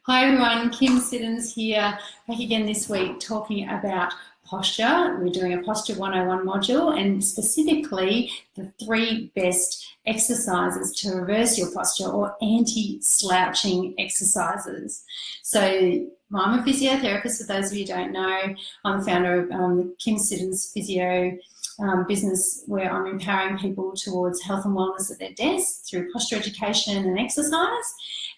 Hi everyone, Kym Siddons here, back again this week talking about posture. We're doing a Posture 101 module and specifically the 3 best exercises to reverse your posture or anti-slouching exercises. So I'm a physiotherapist, for those of you who don't know. I'm the founder of the Kym Siddons Physio business, where I'm empowering people towards health and wellness at their desk through posture education and exercise.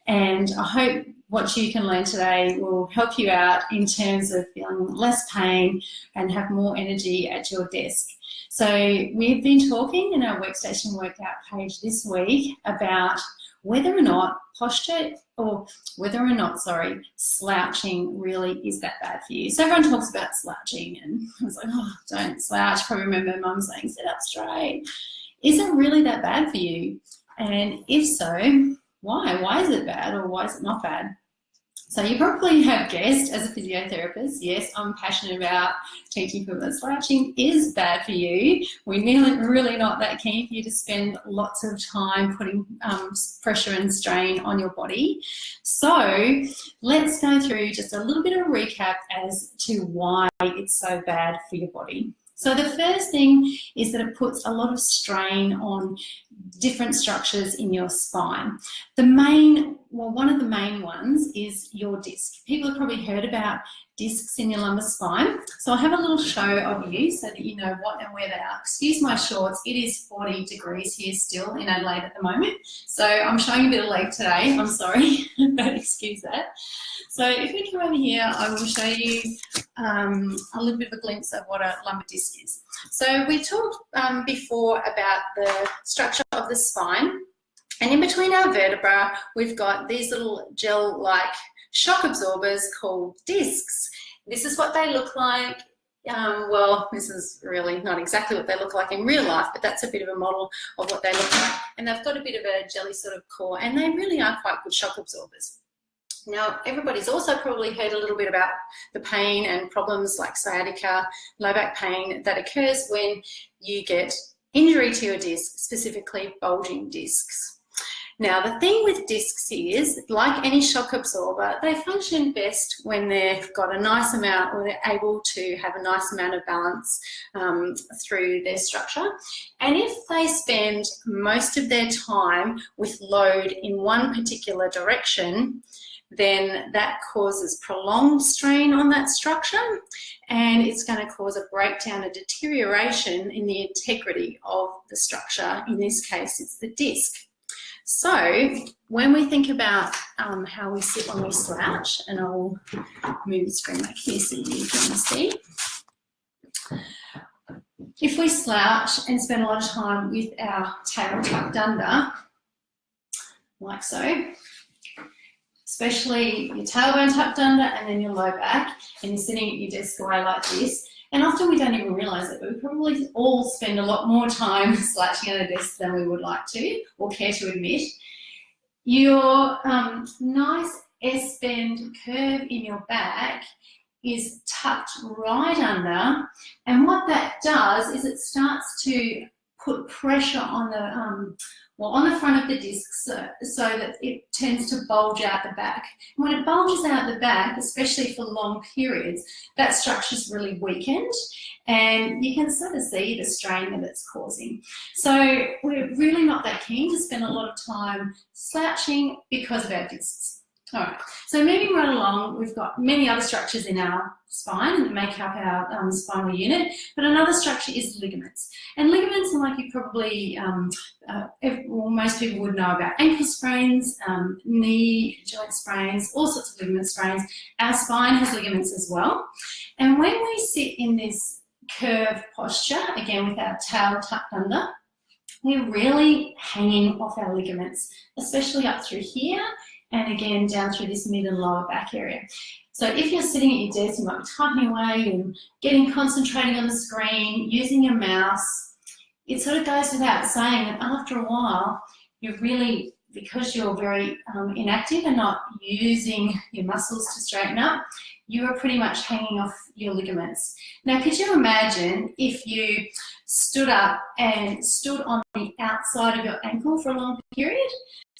And I hope what you can learn today will help you out in terms of feeling less pain and have more energy at your desk. So we've been talking in our workstation workout page this week about whether or not slouching really is that bad for you. So everyone talks about slouching and I was like, oh, don't slouch. Probably remember mum saying, sit up straight. Is it really that bad for you? And if so, why? Why is it bad or why is it not bad? So you probably have guessed, as a physiotherapist, yes, I'm passionate about teaching people that slouching is bad for you. We're really not that keen for you to spend lots of time putting pressure and strain on your body. So let's go through just a little bit of a recap as to why it's so bad for your body. So the first thing is that it puts a lot of strain on different structures in your spine. One of the main ones is your disc. People have probably heard about discs in your lumbar spine. So I'll have a little show of you so that you know what and where they are. Excuse my shorts, it is 40 degrees here still in Adelaide at the moment. So I'm showing a bit of leg today, I'm sorry, but excuse that. So if we come over here, I will show you a little bit of a glimpse of what a lumbar disc is. So we talked before about the structure of the spine, and in between our vertebra, we've got these little gel-like shock absorbers called discs. This is what they look like. Well, this is really not exactly what they look like in real life, but that's a bit of a model of what they look like. And they've got a bit of a jelly sort of core, and they really are quite good shock absorbers. Now, everybody's also probably heard a little bit about the pain and problems like sciatica, low back pain that occurs when you get injury to your disc, specifically bulging discs. Now, the thing with discs is, like any shock absorber, they function best when they've got a nice amount, or they're able to have a nice amount of balance through their structure. And if they spend most of their time with load in one particular direction, then that causes prolonged strain on that structure, and it's going to cause a breakdown, a deterioration in the integrity of the structure. In this case, it's the disc. So when we think about how we sit when we slouch, and I'll move the screen back here so you can see. If we slouch and spend a lot of time with our tail tucked under, like so, especially your tailbone tucked under and then your low back, and you're sitting at your desk away like this, and often we don't even realise it, but we probably all spend a lot more time slouching at a desk than we would like to or care to admit. Your nice S-bend curve in your back is tucked right under, and what that does is it starts to put pressure on the front of the disc so that it tends to bulge out the back. And when it bulges out the back, especially for long periods, that structure is really weakened, and you can sort of see the strain that it's causing. So we're really not that keen to spend a lot of time slouching because of our discs. All right, so moving right along, we've got many other structures in our spine that make up our spinal unit, but another structure is ligaments. And ligaments are, like you probably, most people would know about, ankle sprains, knee joint sprains, all sorts of ligament sprains. Our spine has ligaments as well. And when we sit in this curved posture, again with our tail tucked under, we're really hanging off our ligaments, especially up through here, and again down through this mid and lower back area. So if you're sitting at your desk, you might be typing away and concentrating on the screen, using your mouse. It sort of goes without saying that after a while, you're really, because you're very inactive and not using your muscles to straighten up, you are pretty much hanging off your ligaments. Now, could you imagine if you stood up and stood on the outside of your ankle for a long period?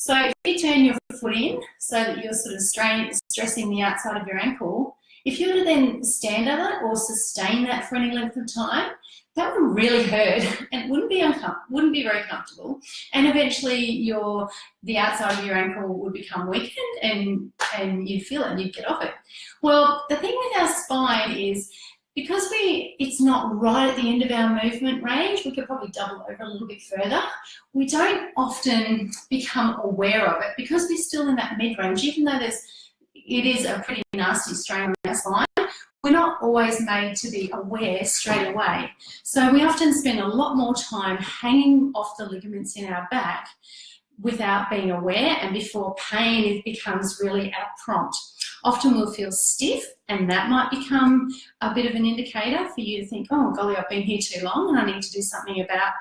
So if you turn your foot in so that you're sort of stressing the outside of your ankle, if you were to then stand at it or sustain that for any length of time, that would really hurt and wouldn't be very comfortable. And eventually the outside of your ankle would become weakened and you'd feel it and you'd get off it. Well, the thing with our spine is, because it's not right at the end of our movement range, we could probably double over a little bit further. We don't often become aware of it because we're still in that mid-range, even though it is a pretty nasty strain on our spine. We're not always made to be aware straight away. So we often spend a lot more time hanging off the ligaments in our back without being aware, and before pain becomes really our prompt. Often we'll feel stiff, and that might become a bit of an indicator for you to think, oh golly, I've been here too long and I need to do something about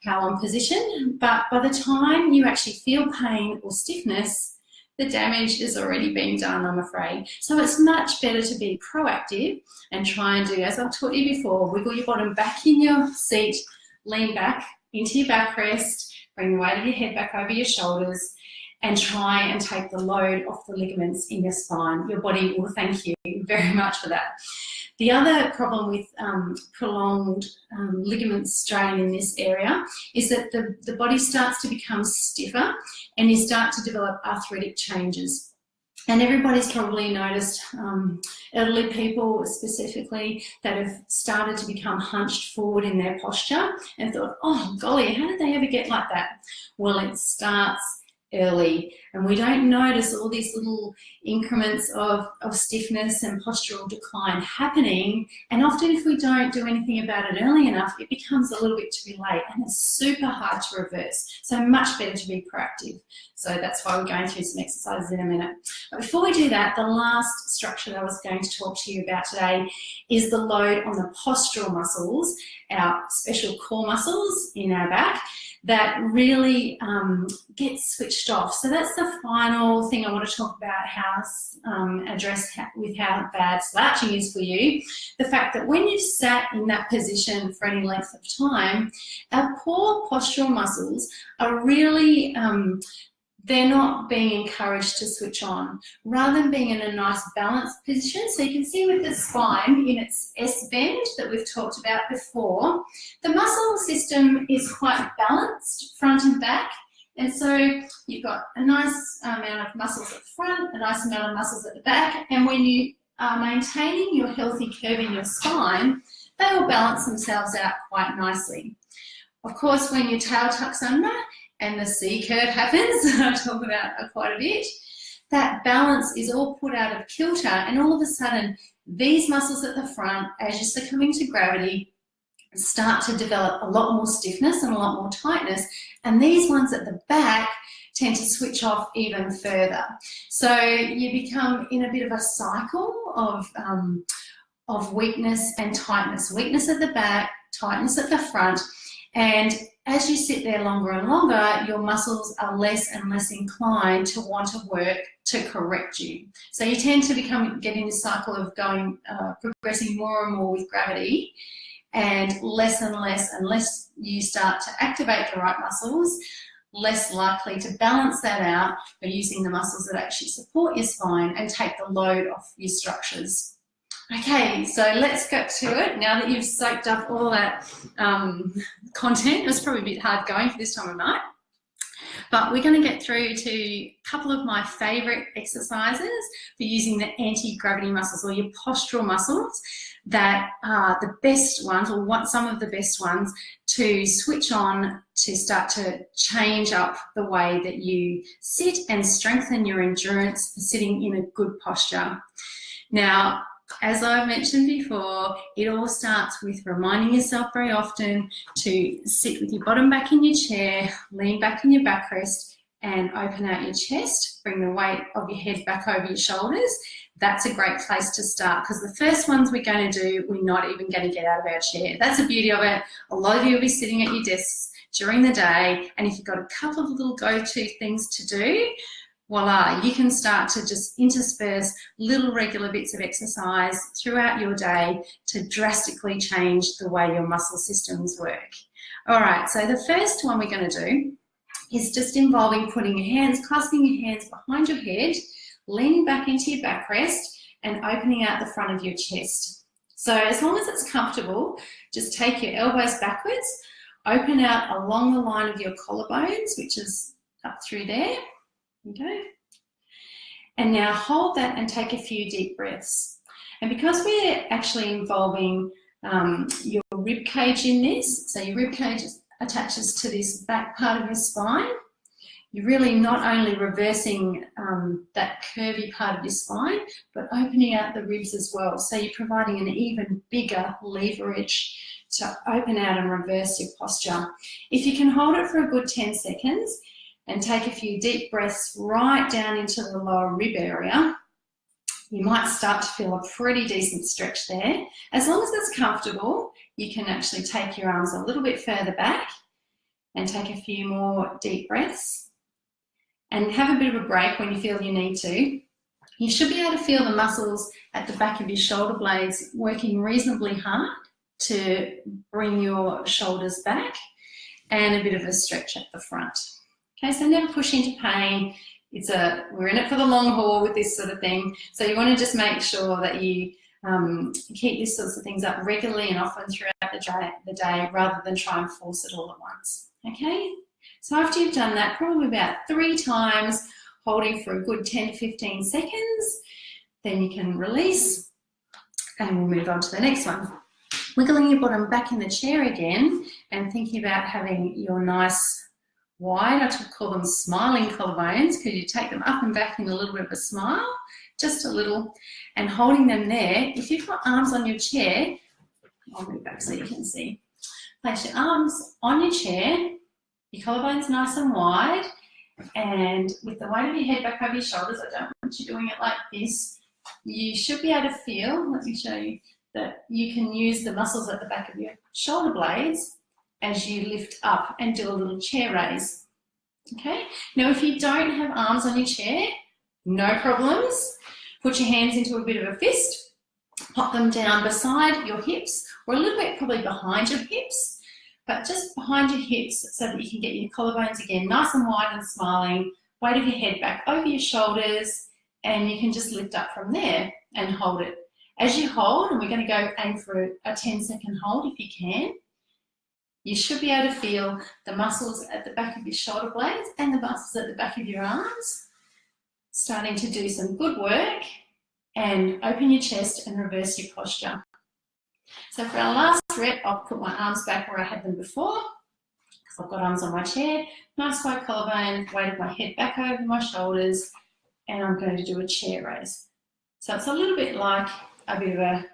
how I'm positioned. But by the time you actually feel pain or stiffness, the damage is already being done, I'm afraid. So it's much better to be proactive and try and do, as I've taught you before, wiggle your bottom back in your seat, lean back into your backrest, bring the weight of your head back over your shoulders, and try and take the load off the ligaments in your spine. Your body will thank you very much for that. The other problem with prolonged ligament strain in this area is that the body starts to become stiffer and you start to develop arthritic changes. And everybody's probably noticed, elderly people specifically, that have started to become hunched forward in their posture and thought, oh golly, how did they ever get like that? Well, it starts early, and we don't notice all these little increments of stiffness and postural decline happening, and often if we don't do anything about it early enough, it becomes a little bit too late and it's super hard to reverse. So much better to be proactive. So that's why we're going through some exercises in a minute. But before we do that, the last structure that I was going to talk to you about today is the load on the postural muscles, our special core muscles in our back, that really get switched off. So that's the final thing I want to talk about, address with how bad slouching is for you. The fact that when you've sat in that position for any length of time, our core postural muscles are really, they're not being encouraged to switch on, rather than being in a nice balanced position. So you can see with the spine in its S bend that we've talked about before, the muscle system is quite balanced front and back. And so you've got a nice amount of muscles at the front, a nice amount of muscles at the back. And when you are maintaining your healthy curve in your spine, they will balance themselves out quite nicely. Of course, when your tail tucks under and the C curve happens, I talk about quite a bit, that balance is all put out of kilter, and all of a sudden these muscles at the front, as you're succumbing to gravity, start to develop a lot more stiffness and a lot more tightness, and these ones at the back tend to switch off even further. So you become in a bit of a cycle of weakness and tightness. Weakness at the back, tightness at the front, and as you sit there longer and longer, your muscles are less and less inclined to want to work to correct you. So you tend to get in this cycle of progressing more and more with gravity, and less unless you start to activate the right muscles, less likely to balance that out by using the muscles that actually support your spine and take the load off your structures. Okay, so let's get to it. Now that you've soaked up all that content, it was probably a bit hard going for this time of night, but we're going to get through to a couple of my favourite exercises for using the anti-gravity muscles, or your postural muscles, that are the best ones, or some of the best ones, to switch on to start to change up the way that you sit and strengthen your endurance for sitting in a good posture. Now, as I've mentioned before, it all starts with reminding yourself very often to sit with your bottom back in your chair, lean back in your backrest, and open out your chest. Bring the weight of your head back over your shoulders. That's a great place to start, because the first ones we're going to do, we're not even going to get out of our chair. That's the beauty of it. A lot of you will be sitting at your desks during the day, and if you've got a couple of little go-to things to do, voila, you can start to just intersperse little regular bits of exercise throughout your day to drastically change the way your muscle systems work. All right, so the first one we're going to do is just involving putting your hands, clasping your hands behind your head, leaning back into your backrest and opening out the front of your chest. So as long as it's comfortable, just take your elbows backwards, open out along the line of your collarbones, which is up through there. Okay. And now hold that and take a few deep breaths. And because we're actually involving your rib cage in this, so your rib cage attaches to this back part of your spine, you're really not only reversing that curvy part of your spine, but opening out the ribs as well. So you're providing an even bigger leverage to open out and reverse your posture. If you can hold it for a good 10 seconds and take a few deep breaths right down into the lower rib area, you might start to feel a pretty decent stretch there. As long as it's comfortable, you can actually take your arms a little bit further back and take a few more deep breaths. And have a bit of a break when you feel you need to. You should be able to feel the muscles at the back of your shoulder blades working reasonably hard to bring your shoulders back, and a bit of a stretch at the front. Okay, so never push into pain. We're in it for the long haul with this sort of thing. So you want to just make sure that you keep these sorts of things up regularly and often throughout the day rather than try and force it all at once. Okay? So after you've done that, probably about 3 times, holding for a good 10 to 15 seconds, then you can release and we'll move on to the next one. Wiggling your bottom back in the chair again and thinking about having your nice wide, I call them smiling collarbones, because you take them up and back in a little bit of a smile, just a little, and holding them there. If you've got arms on your chair, I'll move back so you can see. Place your arms on your chair, your collarbones nice and wide, and with the weight of your head back over your shoulders, I don't want you doing it like this. You should be able to feel, let me show you, that you can use the muscles at the back of your shoulder blades as you lift up and do a little chair raise. Okay, now if you don't have arms on your chair, no problems. Put your hands into a bit of a fist, pop them down beside your hips, or a little bit probably behind your hips, but just behind your hips so that you can get your collarbones again nice and wide and smiling, weight of your head back over your shoulders, and you can just lift up from there and hold it. As you hold, and we're going to go aim for a 10-second hold if you can, you should be able to feel the muscles at the back of your shoulder blades and the muscles at the back of your arms starting to do some good work, and open your chest and reverse your posture. So for our last rep, I'll put my arms back where I had them before, because I've got arms on my chair, nice wide collarbone, weight of my head back over my shoulders, and I'm going to do a chair raise. So it's a little bit like a bit of a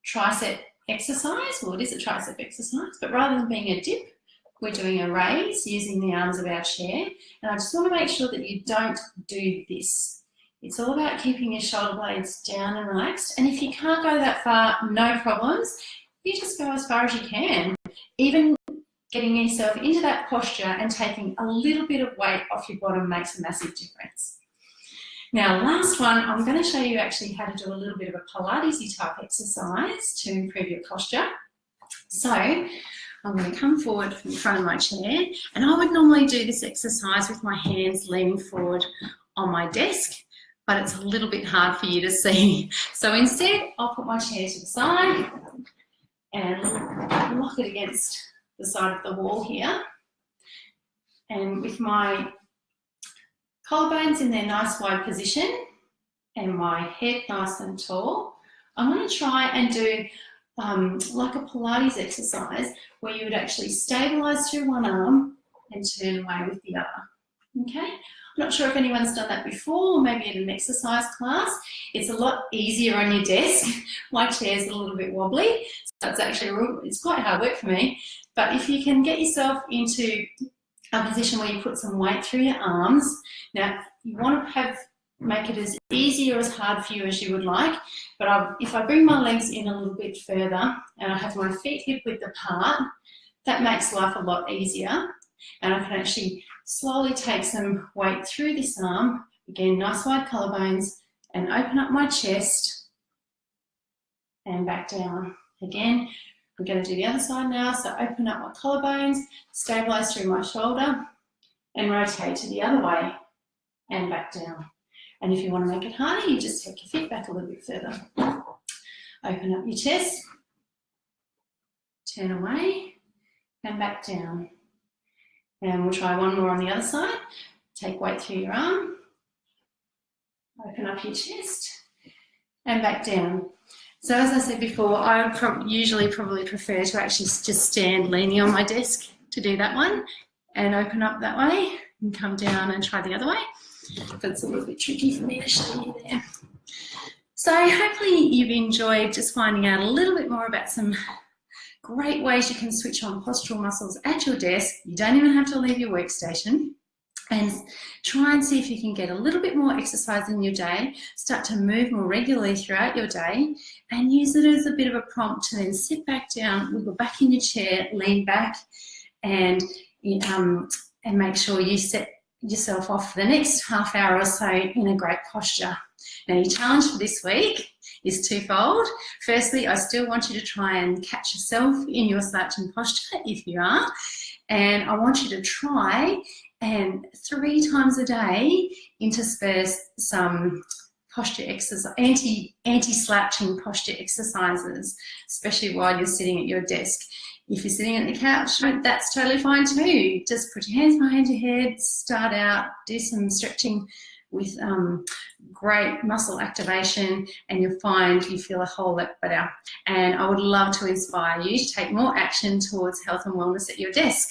tricep exercise. Well, it is a tricep exercise, but rather than being a dip, we're doing a raise using the arms of our chair. And I just want to make sure that you don't do this. It's all about keeping your shoulder blades down and relaxed. And if you can't go that far, no problems. You just go as far as you can. Even getting yourself into that posture and taking a little bit of weight off your bottom makes a massive difference. Now, last one, I'm going to show you actually how to do a little bit of a Pilates type exercise to improve your posture. So I'm going to come forward from the front of my chair, and I would normally do this exercise with my hands leaning forward on my desk, but it's a little bit hard for you to see. So instead, I'll put my chair to the side and lock it against the side of the wall here. And with my collarbones in their nice wide position and my head nice and tall, I'm going to try and do like a Pilates exercise where you would actually stabilise through one arm and turn away with the other. Okay? I'm not sure if anyone's done that before, or maybe in an exercise class. It's a lot easier on your desk. My chair's a little bit wobbly, so it's quite hard work for me. But if you can get yourself into a position where you put some weight through your arms, now you want to make it as easy or as hard for you as you would like, but if I bring my legs in a little bit further and I have my feet hip width apart, that makes life a lot easier, and I can actually slowly take some weight through this arm, again nice wide collarbones, and open up my chest and back down. Again, I'm going to do the other side now, so open up my collarbones, stabilise through my shoulder, and rotate to the other way and back down. And if you want to make it harder, you just take your feet back a little bit further. Open up your chest, turn away and back down. And we'll try one more on the other side. Take weight through your arm, open up your chest and back down. So as I said before, I would usually probably prefer to actually just stand leaning on my desk to do that one and open up that way and come down and try the other way. But it's a little bit tricky for me to show you there. So hopefully you've enjoyed just finding out a little bit more about some great ways you can switch on postural muscles at your desk. You don't even have to leave your workstation. And try and see if you can get a little bit more exercise in your day, start to move more regularly throughout your day, and use it as a bit of a prompt to then sit back down, wiggle back in your chair, lean back, and make sure you set yourself off for the next half hour or so in a great posture. Now, your challenge for this week is twofold. Firstly, I still want you to try and catch yourself in your slouching posture if you are, and I want you to try and 3 times a day intersperse some posture exercise, anti-slouching posture exercises, especially while you're sitting at your desk. If you're sitting at the couch, that's totally fine too. Just put your hands behind your head, start out, do some stretching with great muscle activation, and you'll find you feel a whole lot better. And I would love to inspire you to take more action towards health and wellness at your desk.